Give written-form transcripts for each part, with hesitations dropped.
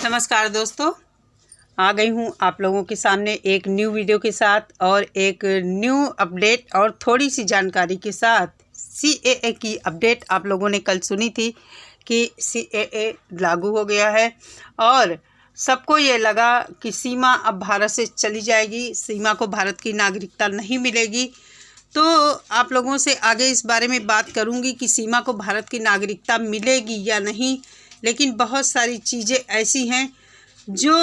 नमस्कार दोस्तों, आ गई हूँ आप लोगों के सामने एक न्यू वीडियो के साथ और एक न्यू अपडेट और थोड़ी सी जानकारी के साथ। CAA की अपडेट आप लोगों ने कल सुनी थी कि CAA लागू हो गया है और सबको ये लगा कि सीमा अब भारत से चली जाएगी, सीमा को भारत की नागरिकता नहीं मिलेगी। तो आप लोगों से आगे इस बारे में बात करूंगी कि सीमा को भारत की नागरिकता मिलेगी या नहीं। लेकिन बहुत सारी चीज़ें ऐसी हैं जो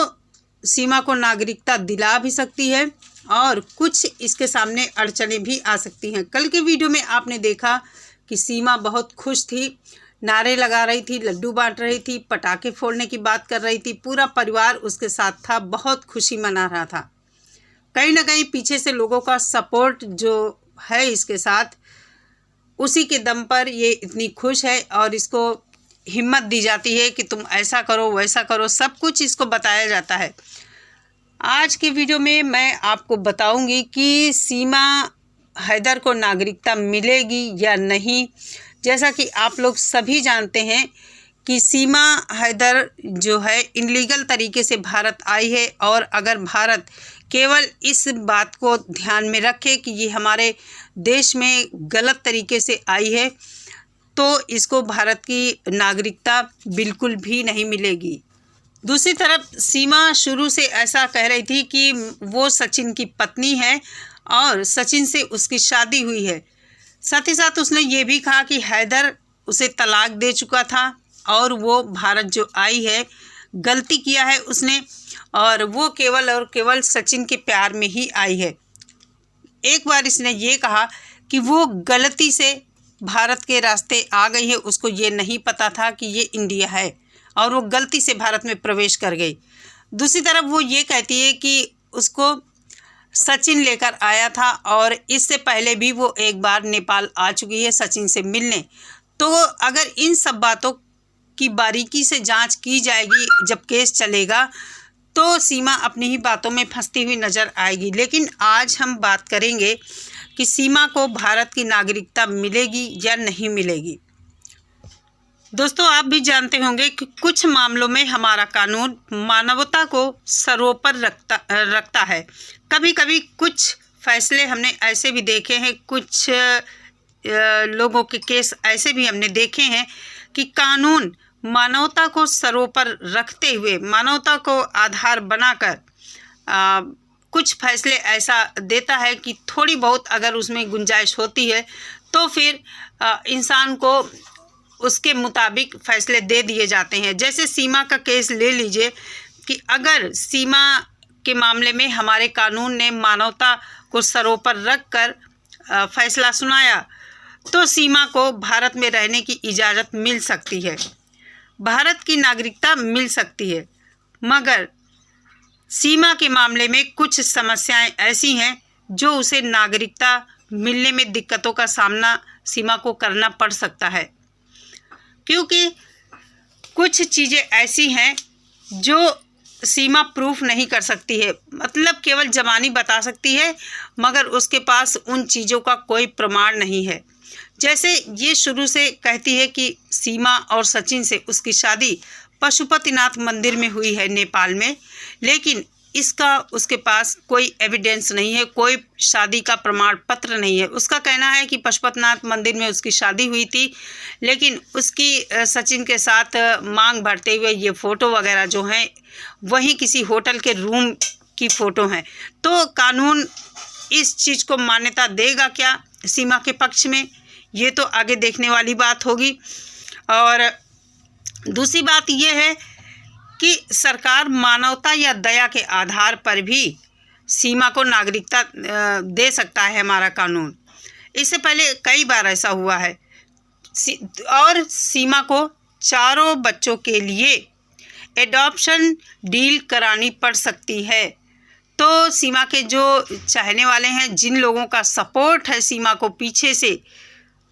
सीमा को नागरिकता दिला भी सकती है और कुछ इसके सामने अड़चनें भी आ सकती हैं। कल के वीडियो में आपने देखा कि सीमा बहुत खुश थी, नारे लगा रही थी, लड्डू बांट रही थी, पटाखे फोड़ने की बात कर रही थी, पूरा परिवार उसके साथ था, बहुत खुशी मना रहा था। कहीं ना कहीं पीछे से लोगों का सपोर्ट जो है इसके साथ, उसी के दम पर ये इतनी खुश है और इसको हिम्मत दी जाती है कि तुम ऐसा करो वैसा करो, सब कुछ इसको बताया जाता है। आज के वीडियो में मैं आपको बताऊंगी कि सीमा हैदर को नागरिकता मिलेगी या नहीं। जैसा कि आप लोग सभी जानते हैं कि सीमा हैदर जो है इनलीगल तरीके से भारत आई है और अगर भारत केवल इस बात को ध्यान में रखे कि ये हमारे देश में गलत तरीके से आई है तो इसको भारत की नागरिकता बिल्कुल भी नहीं मिलेगी। दूसरी तरफ सीमा शुरू से ऐसा कह रही थी कि वो सचिन की पत्नी है और सचिन से उसकी शादी हुई है। साथ ही साथ उसने ये भी कहा कि हैदर उसे तलाक दे चुका था और वो भारत जो आई है गलती किया है उसने और वो केवल और केवल सचिन के प्यार में ही आई है। एक बार इसने ये कहा कि वो गलती से भारत के रास्ते आ गई है, उसको ये नहीं पता था कि ये इंडिया है और वो गलती से भारत में प्रवेश कर गई। दूसरी तरफ वो ये कहती है कि उसको सचिन लेकर आया था और इससे पहले भी वो एक बार नेपाल आ चुकी है सचिन से मिलने। तो अगर इन सब बातों की बारीकी से जांच की जाएगी, जब केस चलेगा तो सीमा अपनी ही बातों में फंसती हुई नज़र आएगी। लेकिन आज हम बात करेंगे कि सीमा को भारत की नागरिकता मिलेगी या नहीं मिलेगी। दोस्तों, आप भी जानते होंगे कि कुछ मामलों में हमारा कानून मानवता को सर्वोपर रखता है। कभी कभी कुछ फैसले हमने ऐसे भी देखे हैं, कुछ लोगों के केस ऐसे भी हमने देखे हैं कि कानून मानवता को सर्वोपर रखते हुए, मानवता को आधार बनाकर कुछ फैसले ऐसा देता है कि थोड़ी बहुत अगर उसमें गुंजाइश होती है तो फिर इंसान को उसके मुताबिक फ़ैसले दे दिए जाते हैं। जैसे सीमा का केस ले लीजिए कि अगर सीमा के मामले में हमारे कानून ने मानवता को सरोपर रख कर फैसला सुनाया तो सीमा को भारत में रहने की इजाज़त मिल सकती है, भारत की नागरिकता मिल सकती है। मगर सीमा के मामले में कुछ समस्याएं ऐसी हैं जो उसे नागरिकता मिलने में दिक्कतों का सामना सीमा को करना पड़ सकता है, क्योंकि कुछ चीज़ें ऐसी हैं जो सीमा प्रूफ नहीं कर सकती है। मतलब केवल ज़बानी बता सकती है मगर उसके पास उन चीज़ों का कोई प्रमाण नहीं है। जैसे ये शुरू से कहती है कि सीमा और सचिन से उसकी शादी पशुपतिनाथ मंदिर में हुई है नेपाल में, लेकिन इसका उसके पास कोई एविडेंस नहीं है, कोई शादी का प्रमाण पत्र नहीं है। उसका कहना है कि पशुपतिनाथ मंदिर में उसकी शादी हुई थी, लेकिन उसकी सचिन के साथ मांग भरते हुए ये फ़ोटो वगैरह जो हैं वहीं किसी होटल के रूम की फ़ोटो हैं। तो कानून इस चीज़ को मान्यता देगा क्या सीमा के पक्ष में, ये तो आगे देखने वाली बात होगी। और दूसरी बात यह है कि सरकार मानवता या दया के आधार पर भी सीमा को नागरिकता दे सकता है हमारा कानून। इससे पहले कई बार ऐसा हुआ है और सीमा को चारों बच्चों के लिए एडॉप्शन डील करानी पड़ सकती है। तो सीमा के जो चाहने वाले हैं, जिन लोगों का सपोर्ट है सीमा को पीछे से,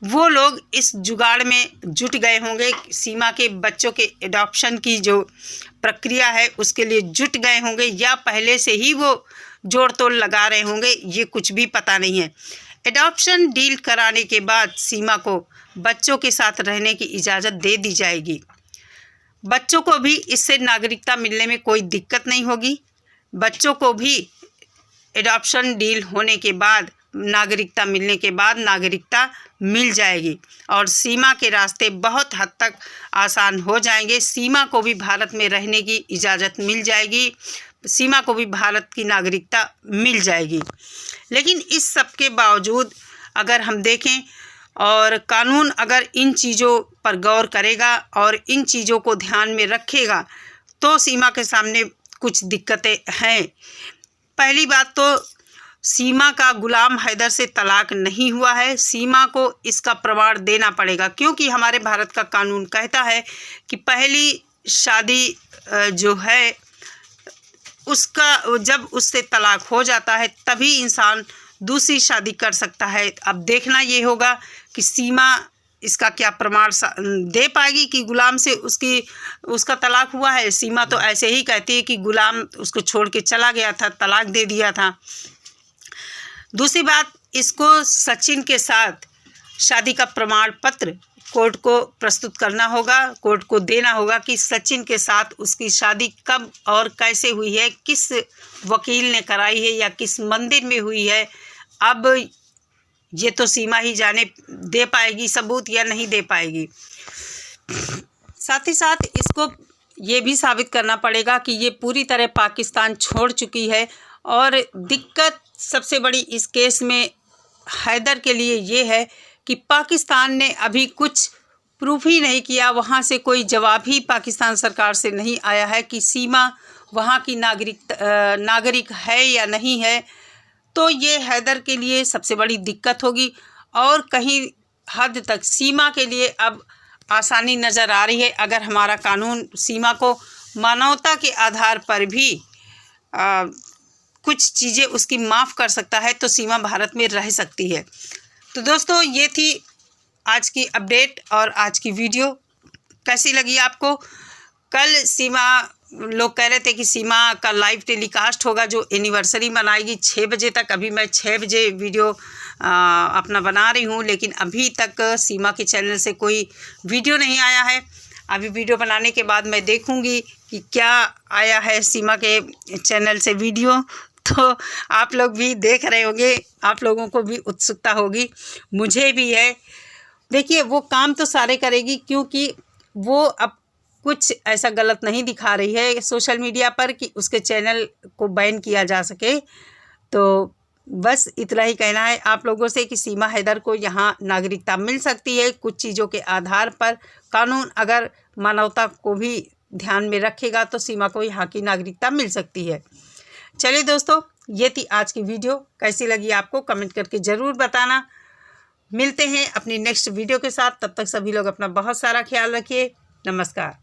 वो लोग इस जुगाड़ में जुट गए होंगे, सीमा के बच्चों के एडॉप्शन की जो प्रक्रिया है उसके लिए जुट गए होंगे या पहले से ही वो जोड़ तोड़ लगा रहे होंगे, ये कुछ भी पता नहीं है। एडॉप्शन डील कराने के बाद सीमा को बच्चों के साथ रहने की इजाज़त दे दी जाएगी। बच्चों को भी इससे नागरिकता मिलने में कोई दिक्कत नहीं होगी। बच्चों को भी एडॉप्शन डील होने के बाद, नागरिकता मिलने के बाद नागरिकता मिल जाएगी और सीमा के रास्ते बहुत हद तक आसान हो जाएंगे। सीमा को भी भारत में रहने की इजाज़त मिल जाएगी, सीमा को भी भारत की नागरिकता मिल जाएगी। लेकिन इस सब के बावजूद अगर हम देखें और कानून अगर इन चीज़ों पर गौर करेगा और इन चीज़ों को ध्यान में रखेगा तो सीमा के सामने कुछ दिक्कतें हैं। पहली बात तो सीमा का गुलाम हैदर से तलाक नहीं हुआ है। सीमा को इसका प्रमाण देना पड़ेगा, क्योंकि हमारे भारत का कानून कहता है कि पहली शादी जो है उसका जब उससे तलाक हो जाता है तभी इंसान दूसरी शादी कर सकता है। अब देखना ये होगा कि सीमा इसका क्या प्रमाण दे पाएगी कि गुलाम से उसका तलाक हुआ है। सीमा तो ऐसे ही कहती है कि गुलाम उसको छोड़ के चला गया था, तलाक दे दिया था। दूसरी बात, इसको सचिन के साथ शादी का प्रमाण पत्र कोर्ट को प्रस्तुत करना होगा, कोर्ट को देना होगा कि सचिन के साथ उसकी शादी कब और कैसे हुई है, किस वकील ने कराई है या किस मंदिर में हुई है। अब ये तो सीमा ही जाने दे पाएगी सबूत या नहीं दे पाएगी। साथ ही साथ इसको ये भी साबित करना पड़ेगा कि ये पूरी तरह पाकिस्तान छोड़ चुकी है। और दिक्कत सबसे बड़ी इस केस में हैदर के लिए ये है कि पाकिस्तान ने अभी कुछ प्रूफ ही नहीं किया, वहाँ से कोई जवाब ही पाकिस्तान सरकार से नहीं आया है कि सीमा वहाँ की नागरिक है या नहीं है। तो ये हैदर के लिए सबसे बड़ी दिक्कत होगी और कहीं हद तक सीमा के लिए अब आसानी नज़र आ रही है। अगर हमारा कानून सीमा को मानवता के आधार पर भी कुछ चीज़ें उसकी माफ़ कर सकता है तो सीमा भारत में रह सकती है। तो दोस्तों, ये थी आज की अपडेट और आज की वीडियो। कैसी लगी आपको? कल सीमा लोग कह रहे थे कि सीमा का लाइव टेलीकास्ट होगा जो एनिवर्सरी मनाएगी 6 बजे तक। अभी मैं 6 बजे वीडियो अपना बना रही हूँ, लेकिन अभी तक सीमा के चैनल से कोई वीडियो नहीं आया है। अभी वीडियो बनाने के बाद मैं देखूँगी कि क्या आया है सीमा के चैनल से वीडियो। तो आप लोग भी देख रहे होंगे, आप लोगों को भी उत्सुकता होगी, मुझे भी है। देखिए, वो काम तो सारे करेगी क्योंकि वो अब कुछ ऐसा गलत नहीं दिखा रही है सोशल मीडिया पर कि उसके चैनल को बैन किया जा सके। तो बस इतना ही कहना है आप लोगों से कि सीमा हैदर को यहाँ नागरिकता मिल सकती है कुछ चीज़ों के आधार पर। कानून अगर मानवता को भी ध्यान में रखेगा तो सीमा को यहाँ की नागरिकता मिल सकती है। चलिए दोस्तों, ये थी आज की वीडियो। कैसी लगी आपको कमेंट करके ज़रूर बताना। मिलते हैं अपनी नेक्स्ट वीडियो के साथ, तब तक सभी लोग अपना बहुत सारा ख्याल रखिए। नमस्कार।